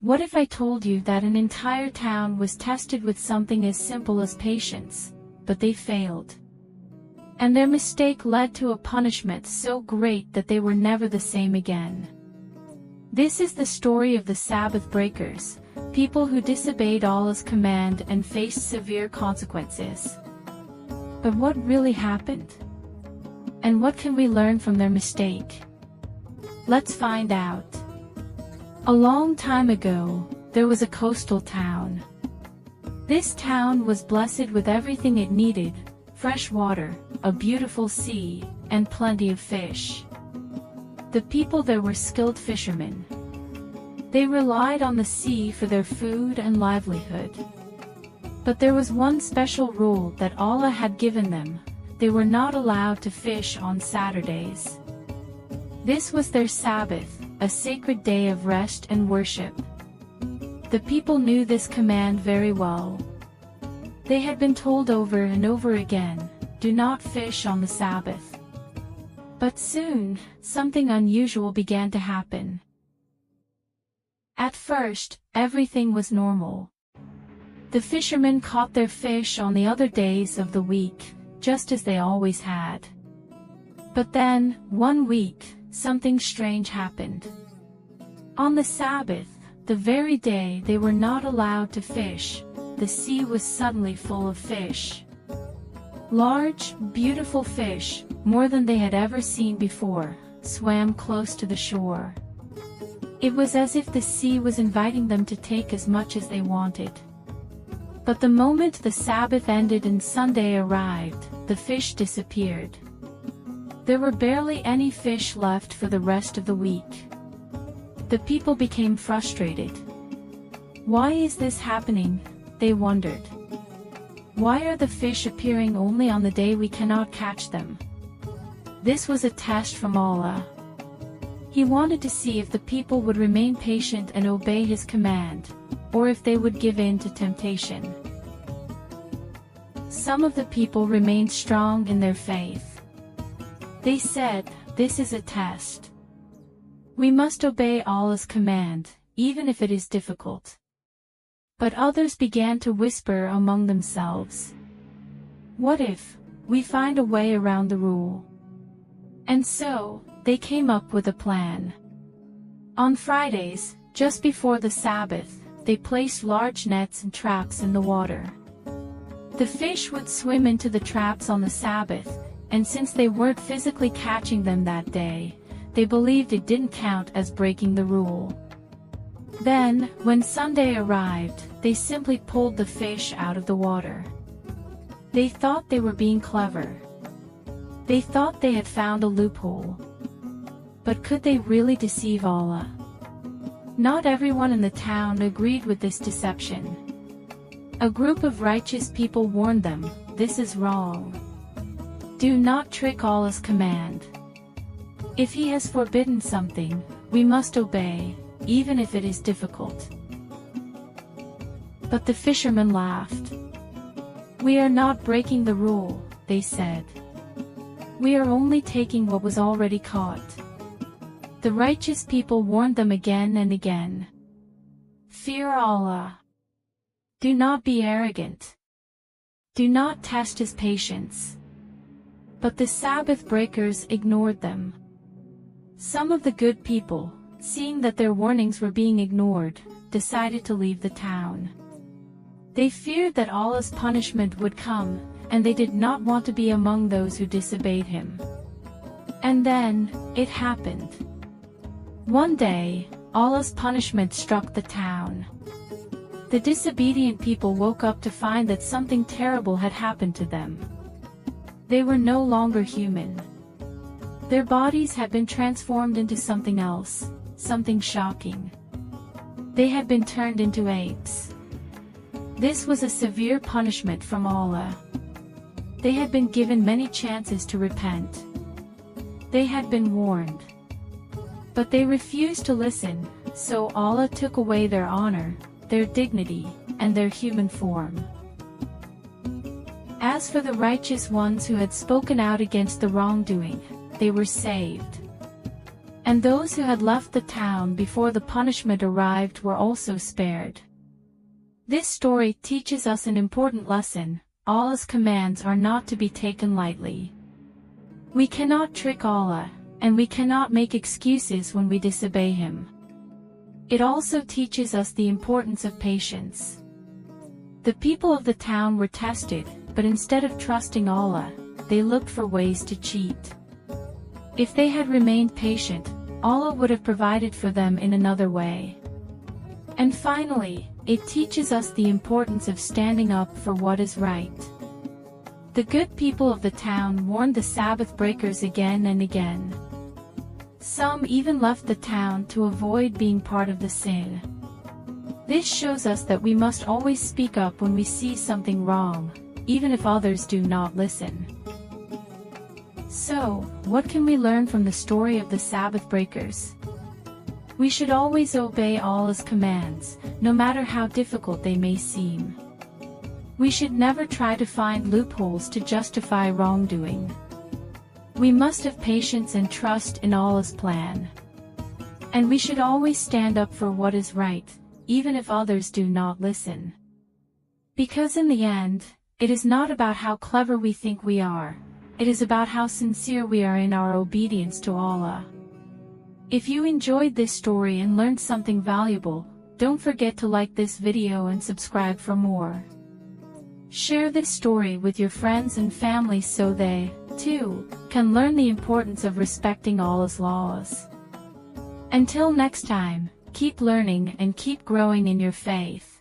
What if I told you that an entire town was tested with something as simple as patience, but they failed? And their mistake led to a punishment so great that they were never the same again. This is the story of the Sabbath Breakers, people who disobeyed Allah's command and faced severe consequences. But what really happened? And what can we learn from their mistake? Let's find out. A long time ago, there was a coastal town. This town was blessed with everything it needed: fresh water, a beautiful sea, and plenty of fish. The people there were skilled fishermen. They relied on the sea for their food and livelihood. But there was one special rule that Allah had given them: they were not allowed to fish on Saturdays. This was their Sabbath, a sacred day of rest and worship. The people knew this command very well. They had been told over and over again, "Do not fish on the Sabbath." But soon, something unusual began to happen. At first, everything was normal. The fishermen caught their fish on the other days of the week, just as they always had. But then, one week, something strange happened. On the Sabbath, the very day they were not allowed to fish, the sea was suddenly full of fish. Large, beautiful fish, more than they had ever seen before, swam close to the shore. It was as if the sea was inviting them to take as much as they wanted. But the moment the Sabbath ended and Sunday arrived, the fish disappeared. There were barely any fish left for the rest of the week. The people became frustrated. Why is this happening? They wondered. Why are the fish appearing only on the day we cannot catch them? This was a test from Allah. He wanted to see if the people would remain patient and obey His command, or if they would give in to temptation. Some of the people remained strong in their faith. They said, "This is a test. We must obey Allah's command, even if it is difficult." But others began to whisper among themselves, "What if we find a way around the rule?" And so, they came up with a plan. On Fridays, just before the Sabbath, they placed large nets and traps in the water. The fish would swim into the traps on the Sabbath, and since they weren't physically catching them that day, they believed it didn't count as breaking the rule. Then, when Sunday arrived, they simply pulled the fish out of the water. They thought they were being clever. They thought they had found a loophole. But could they really deceive Allah? Not everyone in the town agreed with this deception. A group of righteous people warned them, "This is wrong. Do not trick Allah's command. If He has forbidden something, we must obey, even if it is difficult." But the fishermen laughed. "We are not breaking the rule," they said. "We are only taking what was already caught." The righteous people warned them again and again. "Fear Allah. Do not be arrogant. Do not test His patience." But the Sabbath breakers ignored them. Some of the good people, seeing that their warnings were being ignored, decided to leave the town. They feared that Allah's punishment would come, and they did not want to be among those who disobeyed Him. And then, it happened. One day, Allah's punishment struck the town. The disobedient people woke up to find that something terrible had happened to them. They were no longer human. Their bodies had been transformed into something else, something shocking. They had been turned into apes. This was a severe punishment from Allah. They had been given many chances to repent. They had been warned. But they refused to listen, so Allah took away their honor, their dignity, and their human form. As for the righteous ones who had spoken out against the wrongdoing, they were saved. And those who had left the town before the punishment arrived were also spared. This story teaches us an important lesson: Allah's commands are not to be taken lightly. We cannot trick Allah, and we cannot make excuses when we disobey Him. It also teaches us the importance of patience. The people of the town were tested, but instead of trusting Allah, they looked for ways to cheat. If they had remained patient, Allah would have provided for them in another way. And finally, it teaches us the importance of standing up for what is right. The good people of the town warned the Sabbath breakers again and again. Some even left the town to avoid being part of the sin. This shows us that we must always speak up when we see something wrong, even if others do not listen. So, what can we learn from the story of the Sabbath breakers? We should always obey Allah's commands, no matter how difficult they may seem. We should never try to find loopholes to justify wrongdoing. We must have patience and trust in Allah's plan. And we should always stand up for what is right, even if others do not listen. Because in the end, it is not about how clever we think we are, it is about how sincere we are in our obedience to Allah. If you enjoyed this story and learned something valuable, don't forget to like this video and subscribe for more. Share this story with your friends and family so they, too, can learn the importance of respecting Allah's laws. Until next time, keep learning and keep growing in your faith.